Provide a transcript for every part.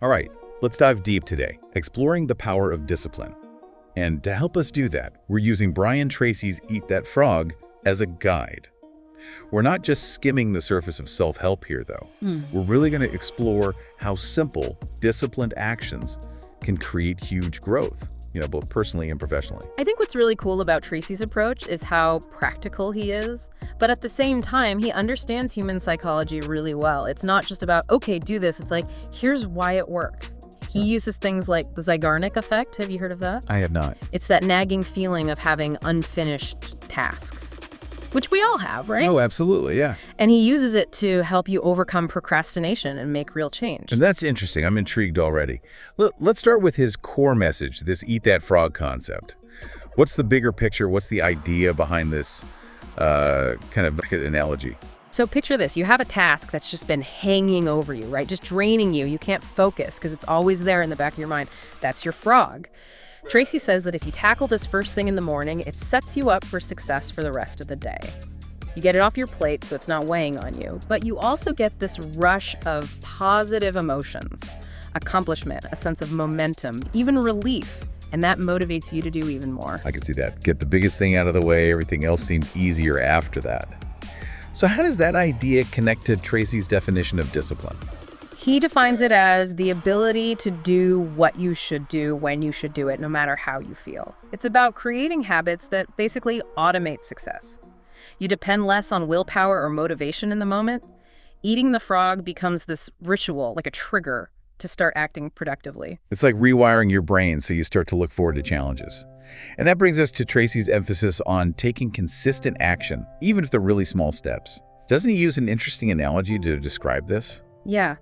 All right, let's dive deep today, exploring the power of discipline. And to help us do that, we're using Brian Tracy's Eat That Frog as a guide. We're not just skimming the surface of self-help here, though. We're really going to explore how simple, disciplined actions can create huge growth, both personally and professionally. I think what's really cool about Tracy's approach is how practical he is, but at the same time, he understands human psychology really well. It's not just about, okay, do this. It's like, here's why it works. He uses things like the Zeigarnik effect. Have you heard of that? I have not. It's that nagging feeling of having unfinished tasks, which we all have, right? Oh, absolutely, yeah. And he uses it to help you overcome procrastination and make real change. And that's interesting. I'm intrigued already. Let's start with his core message, this Eat That Frog concept. What's the bigger picture? What's the idea behind this kind of analogy? So picture this. You have a task that's just been hanging over you, right? Just draining you. You can't focus because it's always there in the back of your mind. That's your frog. Tracy says that if you tackle this first thing in the morning, it sets you up for success for the rest of the day. You get it off your plate so it's not weighing on you, but you also get this rush of positive emotions, accomplishment, a sense of momentum, even relief, and that motivates you to do even more. I can see that. Get the biggest thing out of the way, everything else seems easier after that. So how does that idea connect to Tracy's definition of discipline? He defines it as the ability to do what you should do when you should do it, no matter how you feel. It's about creating habits that basically automate success. You depend less on willpower or motivation in the moment. Eating the frog becomes this ritual, like a trigger to start acting productively. It's like rewiring your brain so you start to look forward to challenges. And that brings us to Tracy's emphasis on taking consistent action, even if they're really small steps. Doesn't he use an interesting analogy to describe this? Yeah.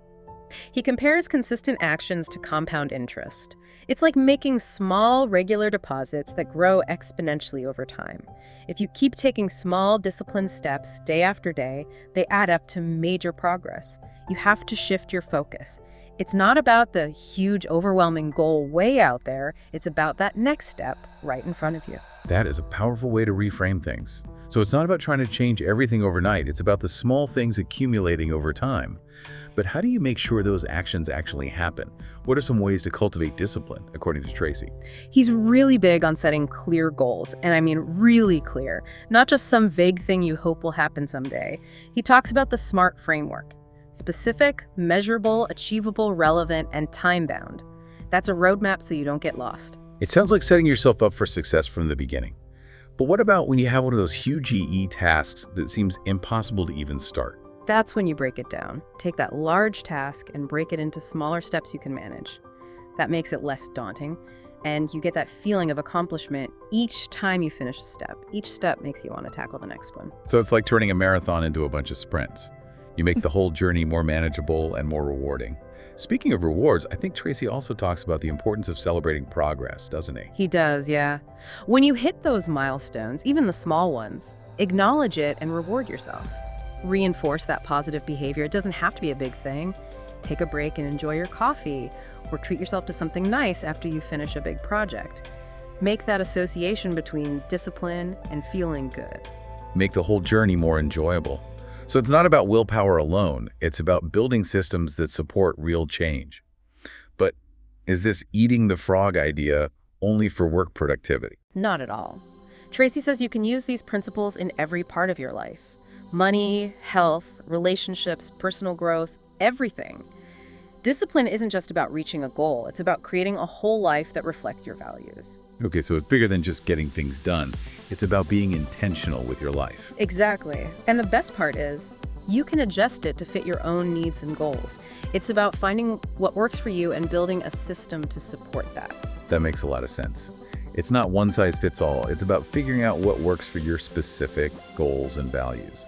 He compares consistent actions to compound interest. It's like making small, regular deposits that grow exponentially over time. If you keep taking small, disciplined steps day after day, they add up to major progress. You have to shift your focus. It's not about the huge, overwhelming goal way out there. It's about that next step right in front of you. That is a powerful way to reframe things. So it's not about trying to change everything overnight. It's about the small things accumulating over time. But how do you make sure those actions actually happen? What are some ways to cultivate discipline, according to Tracy? He's really big on setting clear goals, and I mean really clear, not just some vague thing you hope will happen someday. He talks about the SMART framework: specific, measurable, achievable, relevant, and time-bound. That's a roadmap so you don't get lost. It sounds like setting yourself up for success from the beginning. But what about when you have one of those huge EE tasks that seems impossible to even start? That's when you break it down. Take that large task and break it into smaller steps you can manage. That makes it less daunting, and you get that feeling of accomplishment each time you finish a step. Each step makes you want to tackle the next one. So it's like turning a marathon into a bunch of sprints. You make the whole journey more manageable and more rewarding. Speaking of rewards, I think Tracy also talks about the importance of celebrating progress, doesn't he? He does, yeah. When you hit those milestones, even the small ones, acknowledge it and reward yourself. Reinforce that positive behavior. It doesn't have to be a big thing. Take a break and enjoy your coffee, or treat yourself to something nice after you finish a big project. Make that association between discipline and feeling good. Make the whole journey more enjoyable. So it's not about willpower alone. It's about building systems that support real change. But is this eating the frog idea only for work productivity? Not at all. Tracy says you can use these principles in every part of your life. Money, health, relationships, personal growth, everything. Discipline isn't just about reaching a goal. It's about creating a whole life that reflects your values. Okay, so it's bigger than just getting things done. It's about being intentional with your life. Exactly. And the best part is, you can adjust it to fit your own needs and goals. It's about finding what works for you and building a system to support that. That makes a lot of sense. It's not one size fits all. It's about figuring out what works for your specific goals and values.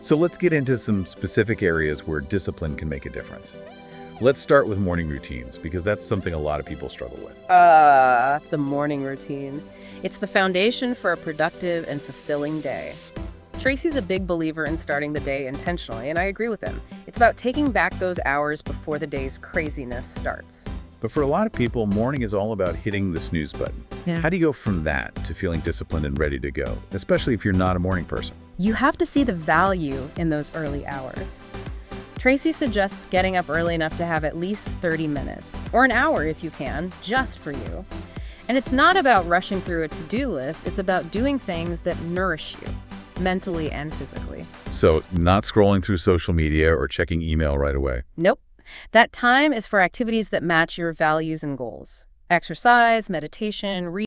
So let's get into some specific areas where discipline can make a difference. Let's start with morning routines, because that's something a lot of people struggle with. The morning routine. It's the foundation for a productive and fulfilling day. Tracy's a big believer in starting the day intentionally, and I agree with him. It's about taking back those hours before the day's craziness starts. But for a lot of people, morning is all about hitting the snooze button. Yeah. How do you go from that to feeling disciplined and ready to go, especially if you're not a morning person? You have to see the value in those early hours. Tracy suggests getting up early enough to have at least 30 minutes, or an hour if you can, just for you. And it's not about rushing through a to-do list, it's about doing things that nourish you, mentally and physically. So not scrolling through social media or checking email right away. Nope. That time is for activities that match your values and goals. Exercise, meditation, reading.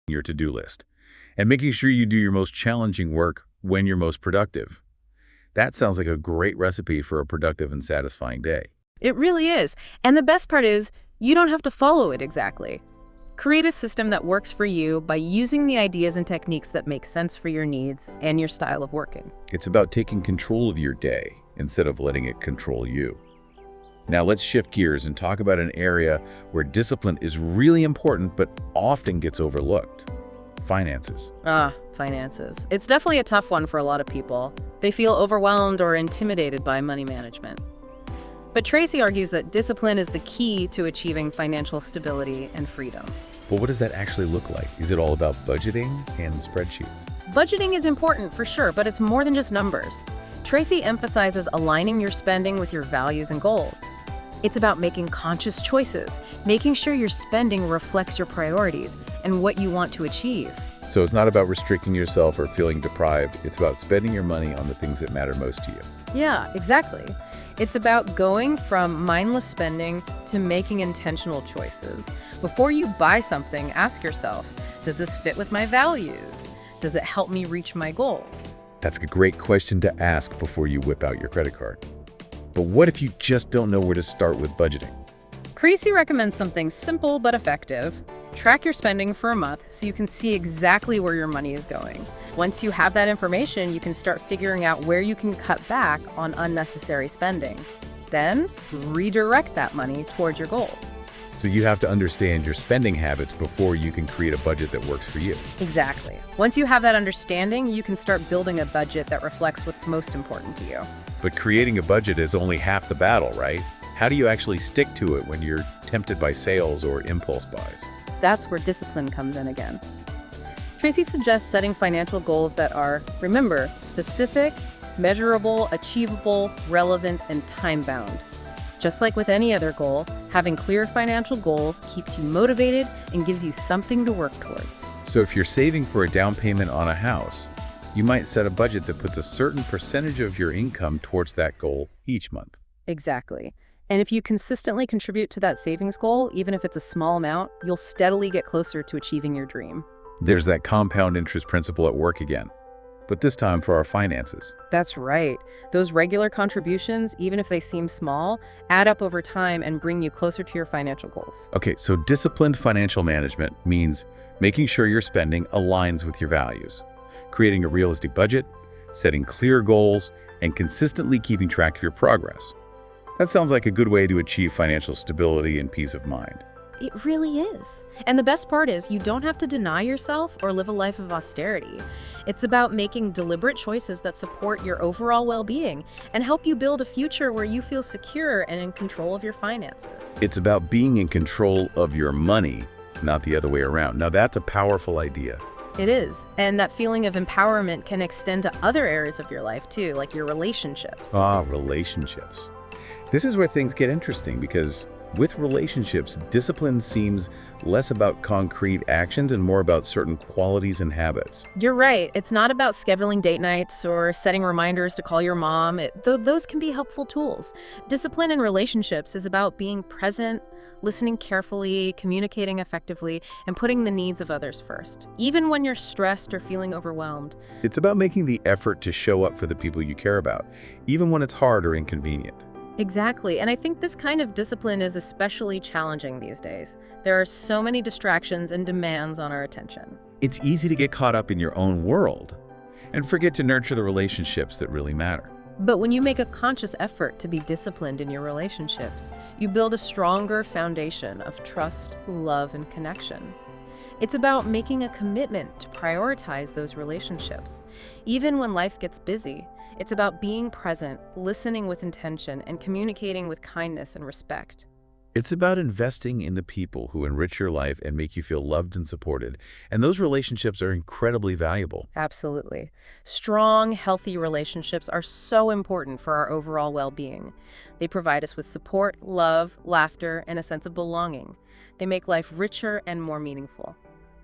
Your to-do list, and making sure you do your most challenging work when you're most productive. That sounds like a great recipe for a productive and satisfying day. It really is. And the best part is, you don't have to follow it exactly. Create a system that works for you by using the ideas and techniques that make sense for your needs and your style of working. It's about taking control of your day instead of letting it control you. Now let's shift gears and talk about an area where discipline is really important but often gets overlooked. Finances. Finances. It's definitely a tough one for a lot of people. They feel overwhelmed or intimidated by money management. But Tracy argues that discipline is the key to achieving financial stability and freedom. But what does that actually look like? Is it all about budgeting and spreadsheets? Budgeting is important for sure, but it's more than just numbers. Tracy emphasizes aligning your spending with your values and goals. It's about making conscious choices, making sure your spending reflects your priorities and what you want to achieve. So it's not about restricting yourself or feeling deprived. It's about spending your money on the things that matter most to you. Yeah, exactly. It's about going from mindless spending to making intentional choices. Before you buy something, ask yourself, does this fit with my values? Does it help me reach my goals? That's a great question to ask before you whip out your credit card. But what if you just don't know where to start with budgeting? Tracy recommends something simple but effective. Track your spending for a month so you can see exactly where your money is going. Once you have that information, you can start figuring out where you can cut back on unnecessary spending. Then, redirect that money towards your goals. So you have to understand your spending habits before you can create a budget that works for you. Exactly. Once you have that understanding, you can start building a budget that reflects what's most important to you. But creating a budget is only half the battle, right? How do you actually stick to it when you're tempted by sales or impulse buys? That's where discipline comes in again. Tracy suggests setting financial goals that are, remember, specific, measurable, achievable, relevant, and time-bound. Just like with any other goal, Having clear financial goals keeps you motivated and gives you something to work towards. So if you're saving for a down payment on a house, you might set a budget that puts a certain percentage of your income towards that goal each month. Exactly. And if you consistently contribute to that savings goal, even if it's a small amount, you'll steadily get closer to achieving your dream. There's that compound interest principle at work again, but this time for our finances. That's right. Those regular contributions, even if they seem small, add up over time and bring you closer to your financial goals. Okay, so disciplined financial management means making sure your spending aligns with your values, creating a realistic budget, setting clear goals, and consistently keeping track of your progress. That sounds like a good way to achieve financial stability and peace of mind. It really is. And the best part is you don't have to deny yourself or live a life of austerity. It's about making deliberate choices that support your overall well-being and help you build a future where you feel secure and in control of your finances. It's about being in control of your money, not the other way around. Now that's a powerful idea. It is. And that feeling of empowerment can extend to other areas of your life too, like your relationships. Relationships. This is where things get interesting because with relationships, discipline seems less about concrete actions and more about certain qualities and habits. You're right. It's not about scheduling date nights or setting reminders to call your mom. Those can be helpful tools. Discipline in relationships is about being present, listening carefully, communicating effectively, and putting the needs of others first, even when you're stressed or feeling overwhelmed. It's about making the effort to show up for the people you care about, even when it's hard or inconvenient. Exactly. And I think this kind of discipline is especially challenging these days. There are so many distractions and demands on our attention. It's easy to get caught up in your own world and forget to nurture the relationships that really matter. But when you make a conscious effort to be disciplined in your relationships, you build a stronger foundation of trust, love, and connection. It's about making a commitment to prioritize those relationships. Even when life gets busy, it's about being present, listening with intention, and communicating with kindness and respect. It's about investing in the people who enrich your life and make you feel loved and supported. And those relationships are incredibly valuable. Absolutely. Strong, healthy relationships are so important for our overall well-being. They provide us with support, love, laughter, and a sense of belonging. They make life richer and more meaningful.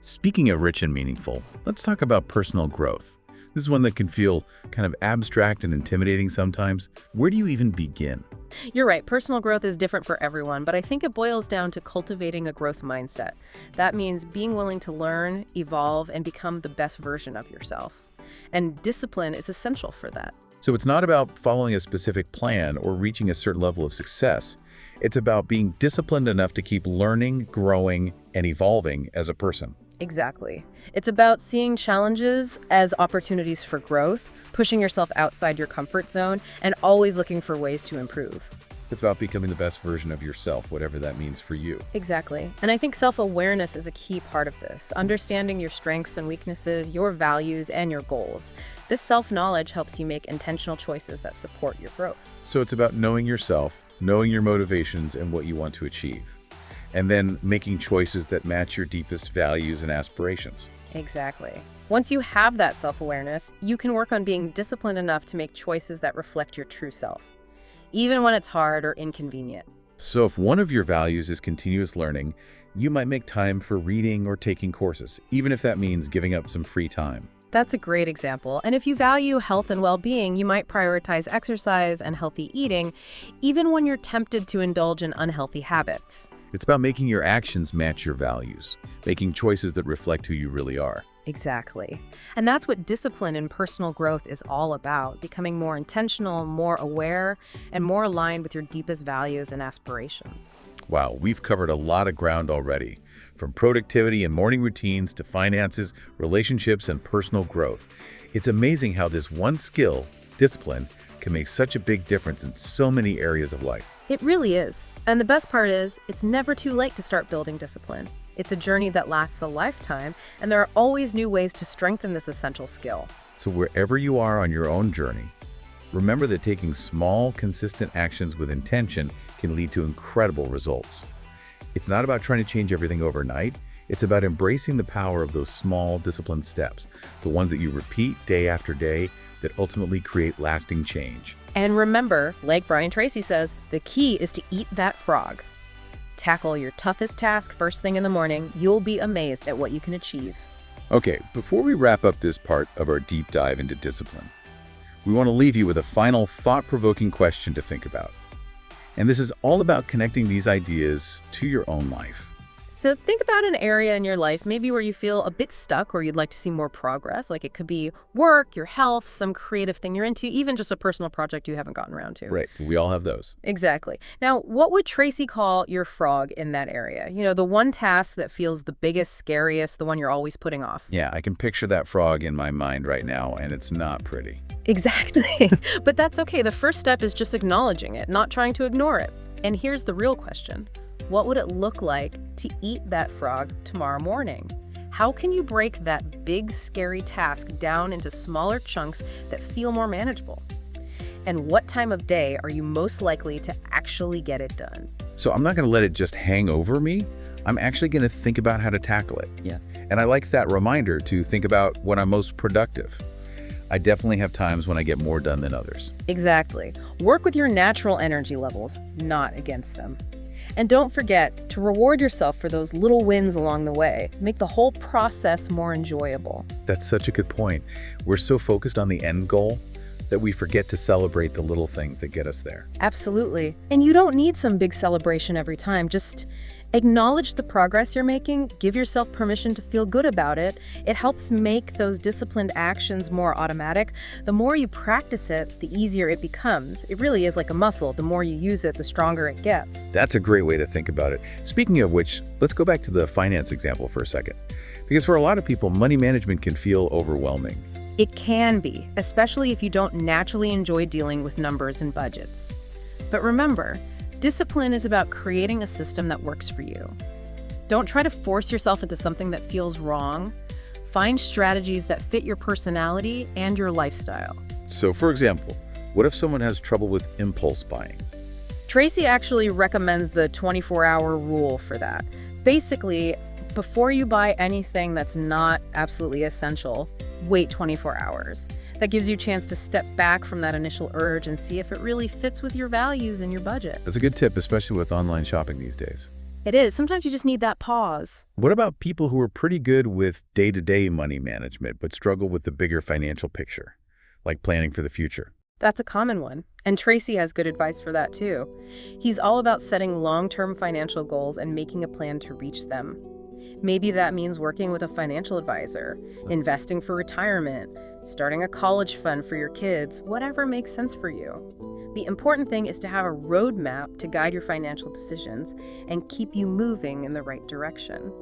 Speaking of rich and meaningful, let's talk about personal growth. This is one that can feel kind of abstract and intimidating sometimes. Where do you even begin? You're right, personal growth is different for everyone, but I think it boils down to cultivating a growth mindset. That means being willing to learn, evolve, and become the best version of yourself. And discipline is essential for that. So it's not about following a specific plan or reaching a certain level of success. It's about being disciplined enough to keep learning, growing, and evolving as a person. Exactly. It's about seeing challenges as opportunities for growth, pushing yourself outside your comfort zone, and always looking for ways to improve. It's about becoming the best version of yourself, whatever that means for you. Exactly. And I think self-awareness is a key part of this, understanding your strengths and weaknesses, your values, and your goals. This self-knowledge helps you make intentional choices that support your growth. So it's about knowing yourself, knowing your motivations and what you want to achieve, and then making choices that match your deepest values and aspirations. Exactly. Once you have that self-awareness, you can work on being disciplined enough to make choices that reflect your true self, even when it's hard or inconvenient. So if one of your values is continuous learning, you might make time for reading or taking courses, even if that means giving up some free time. That's a great example. And if you value health and well-being, you might prioritize exercise and healthy eating, even when you're tempted to indulge in unhealthy habits. It's about making your actions match your values, making choices that reflect who you really are. Exactly. And that's what discipline and personal growth is all about, becoming more intentional, more aware, and more aligned with your deepest values and aspirations. Wow, we've covered a lot of ground already, from productivity and morning routines to finances, relationships, and personal growth. It's amazing how this one skill, discipline, can make such a big difference in so many areas of life. It really is. And the best part is, it's never too late to start building discipline. It's a journey that lasts a lifetime, and there are always new ways to strengthen this essential skill. So wherever you are on your own journey, remember that taking small, consistent actions with intention can lead to incredible results. It's not about trying to change everything overnight. It's about embracing the power of those small, disciplined steps, the ones that you repeat day after day that ultimately create lasting change. And remember, like Brian Tracy says, the key is to eat that frog. Tackle your toughest task first thing in the morning. You'll be amazed at what you can achieve. Okay, before we wrap up this part of our deep dive into discipline, we want to leave you with a final thought-provoking question to think about. And this is all about connecting these ideas to your own life. So think about an area in your life, maybe where you feel a bit stuck or you'd like to see more progress. Like it could be work, your health, some creative thing you're into, even just a personal project you haven't gotten around to. Right, we all have those. Exactly. Now, what would Tracy call your frog in that area? You know, the one task that feels the biggest, scariest, the one you're always putting off. Yeah, I can picture that frog in my mind right now, and it's not pretty. Exactly. But that's okay. The first step is just acknowledging it, not trying to ignore it. And here's the real question. What would it look like to eat that frog tomorrow morning? How can you break that big, scary task down into smaller chunks that feel more manageable? And what time of day are you most likely to actually get it done? So I'm not going to let it just hang over me. I'm actually going to think about how to tackle it. Yeah. And I like that reminder to think about when I'm most productive. I definitely have times when I get more done than others. Exactly. Work with your natural energy levels, not against them. And don't forget to reward yourself for those little wins along the way. Make the whole process more enjoyable. That's such a good point. We're so focused on the end goal that we forget to celebrate the little things that get us there. Absolutely. And you don't need some big celebration every time. Just acknowledge the progress you're making. Give yourself permission to feel good about it. It helps make those disciplined actions more automatic. The more you practice it, the easier it becomes. It really is like a muscle. The more you use it, the stronger it gets. That's a great way to think about it. Speaking of which, let's go back to the finance example for a second. Because for a lot of people, money management can feel overwhelming. It can be, especially if you don't naturally enjoy dealing with numbers and budgets. But remember, discipline is about creating a system that works for you. Don't try to force yourself into something that feels wrong. Find strategies that fit your personality and your lifestyle. So for example, what if someone has trouble with impulse buying? Tracy actually recommends the 24-hour rule for that. Basically, before you buy anything that's not absolutely essential, wait 24 hours. That gives you a chance to step back from that initial urge and see if it really fits with your values and your budget. That's a good tip, especially with online shopping these days. It is. Sometimes you just need that pause. What about people who are pretty good with day-to-day money management but struggle with the bigger financial picture, like planning for the future? That's a common one. And Tracy has good advice for that too. He's all about setting long-term financial goals and making a plan to reach them. Maybe that means working with a financial advisor, investing for retirement, starting a college fund for your kids, whatever makes sense for you. The important thing is to have a roadmap to guide your financial decisions and keep you moving in the right direction.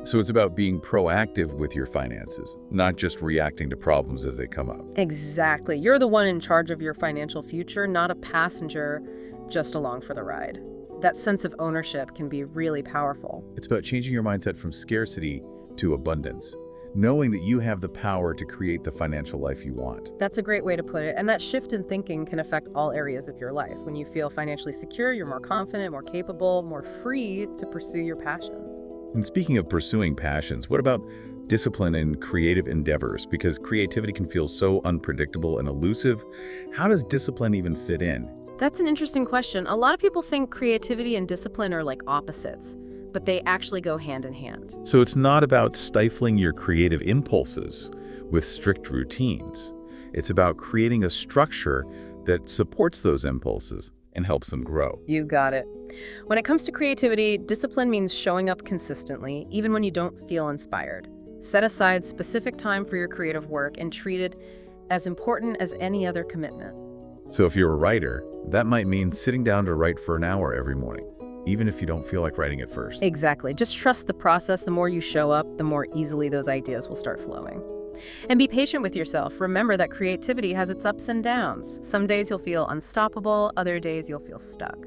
So it's about being proactive with your finances, not just reacting to problems as they come up. Exactly. You're the one in charge of your financial future, not a passenger just along for the ride. That sense of ownership can be really powerful. It's about changing your mindset from scarcity to abundance, knowing that you have the power to create the financial life you want. That's a great way to put it. And that shift in thinking can affect all areas of your life. When you feel financially secure, you're more confident, more capable, more free to pursue your passions. And speaking of pursuing passions, what about discipline in creative endeavors? Because creativity can feel so unpredictable and elusive. How does discipline even fit in? That's an interesting question. A lot of people think creativity and discipline are like opposites, but they actually go hand in hand. So it's not about stifling your creative impulses with strict routines. It's about creating a structure that supports those impulses and helps them grow. You got it. When it comes to creativity, discipline means showing up consistently, even when you don't feel inspired. Set aside specific time for your creative work and treat it as important as any other commitment. So if you're a writer, that might mean sitting down to write for an hour every morning, even if you don't feel like writing at first. Exactly. Just trust the process. The more you show up, the more easily those ideas will start flowing. And be patient with yourself. Remember that creativity has its ups and downs. Some days you'll feel unstoppable, other days you'll feel stuck.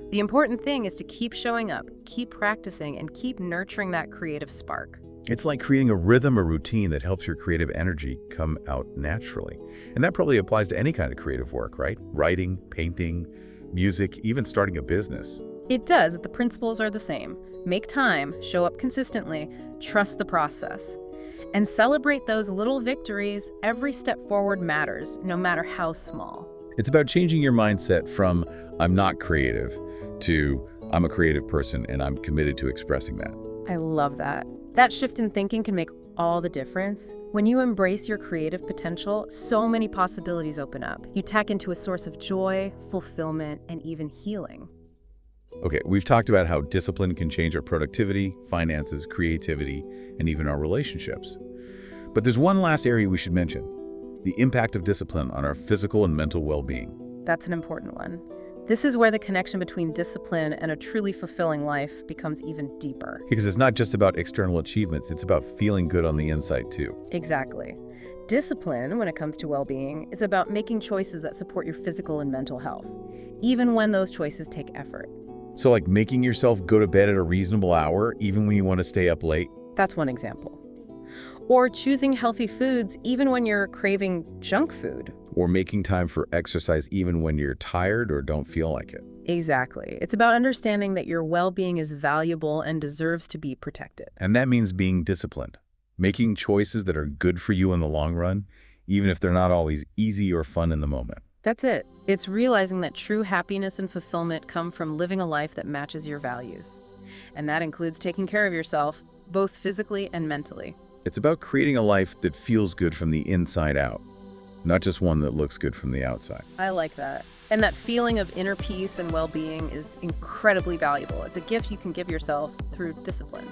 The important thing is to keep showing up, keep practicing, and keep nurturing that creative spark. It's like creating a rhythm or routine that helps your creative energy come out naturally. And that probably applies to any kind of creative work, right? Writing, painting, music, even starting a business. It does. The principles are the same. Make time, show up consistently, trust the process, and celebrate those little victories. Every step forward matters, no matter how small. It's about changing your mindset from "I'm not creative" to I'm a creative person and I'm committed to expressing that. I love that. That shift in thinking can make all the difference. When you embrace your creative potential, so many possibilities open up. You tap into a source of joy, fulfillment, and even healing. Okay, we've talked about how discipline can change our productivity, finances, creativity, and even our relationships. But there's one last area we should mention: the impact of discipline on our physical and mental well-being. That's an important one. This is where the connection between discipline and a truly fulfilling life becomes even deeper. Because it's not just about external achievements, it's about feeling good on the inside too. Exactly. Discipline, when it comes to well-being, is about making choices that support your physical and mental health, even when those choices take effort. So like making yourself go to bed at a reasonable hour, even when you want to stay up late. That's one example. Or choosing healthy foods even when you're craving junk food. Or making time for exercise even when you're tired or don't feel like it. Exactly. It's about understanding that your well-being is valuable and deserves to be protected. And that means being disciplined, making choices that are good for you in the long run, even if they're not always easy or fun in the moment. That's it. It's realizing that true happiness and fulfillment come from living a life that matches your values. And that includes taking care of yourself, both physically and mentally. It's about creating a life that feels good from the inside out, not just one that looks good from the outside. I like that. And that feeling of inner peace and well-being is incredibly valuable. It's a gift you can give yourself through discipline.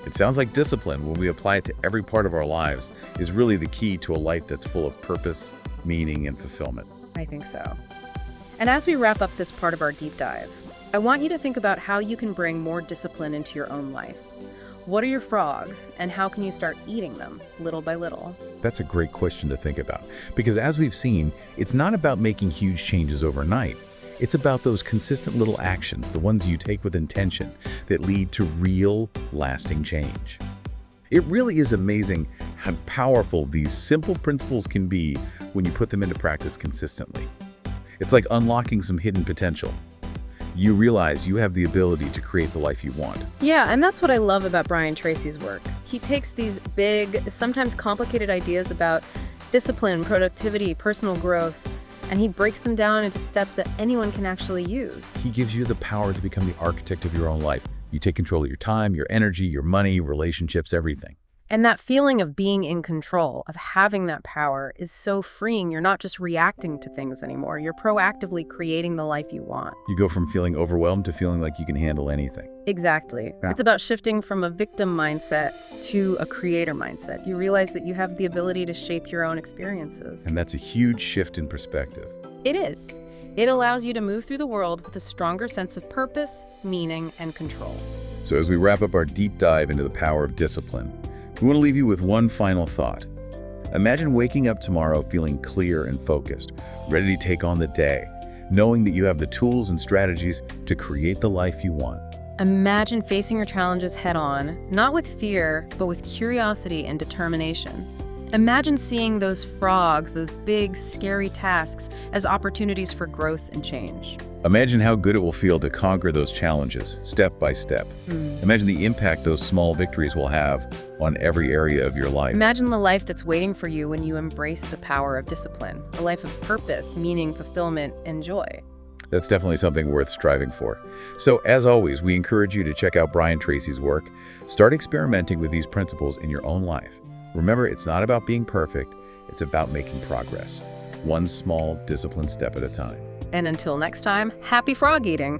It sounds like discipline, when we apply it to every part of our lives, is really the key to a life that's full of purpose, meaning, and fulfillment. I think so. And as we wrap up this part of our deep dive, I want you to think about how you can bring more discipline into your own life. What are your frogs, and how can you start eating them little by little? That's a great question to think about, because as we've seen, it's not about making huge changes overnight. It's about those consistent little actions, the ones you take with intention, that lead to real, lasting change. It really is amazing how powerful these simple principles can be when you put them into practice consistently. It's like unlocking some hidden potential. You realize you have the ability to create the life you want. Yeah, and that's what I love about Brian Tracy's work. He takes these big, sometimes complicated ideas about discipline, productivity, personal growth, and he breaks them down into steps that anyone can actually use. He gives you the power to become the architect of your own life. You take control of your time, your energy, your money, relationships, everything. And that feeling of being in control, of having that power, is so freeing. You're not just reacting to things anymore. You're proactively creating the life you want. You go from feeling overwhelmed to feeling like you can handle anything. Exactly. Yeah. It's about shifting from a victim mindset to a creator mindset. You realize that you have the ability to shape your own experiences. And that's a huge shift in perspective. It is. It allows you to move through the world with a stronger sense of purpose, meaning, and control. So as we wrap up our deep dive into the power of discipline, we want to leave you with one final thought. Imagine waking up tomorrow feeling clear and focused, ready to take on the day, knowing that you have the tools and strategies to create the life you want. Imagine facing your challenges head on, not with fear, but with curiosity and determination. Imagine seeing those frogs, those big, scary tasks, as opportunities for growth and change. Imagine how good it will feel to conquer those challenges, step by step. Imagine the impact those small victories will have on every area of your life. Imagine the life that's waiting for you when you embrace the power of discipline, a life of purpose, meaning, fulfillment, and joy. That's definitely something worth striving for. So, as always, we encourage you to check out Brian Tracy's work. Start experimenting with these principles in your own life. Remember, it's not about being perfect, it's about making progress, one small, disciplined step at a time. And until next time, happy frog eating!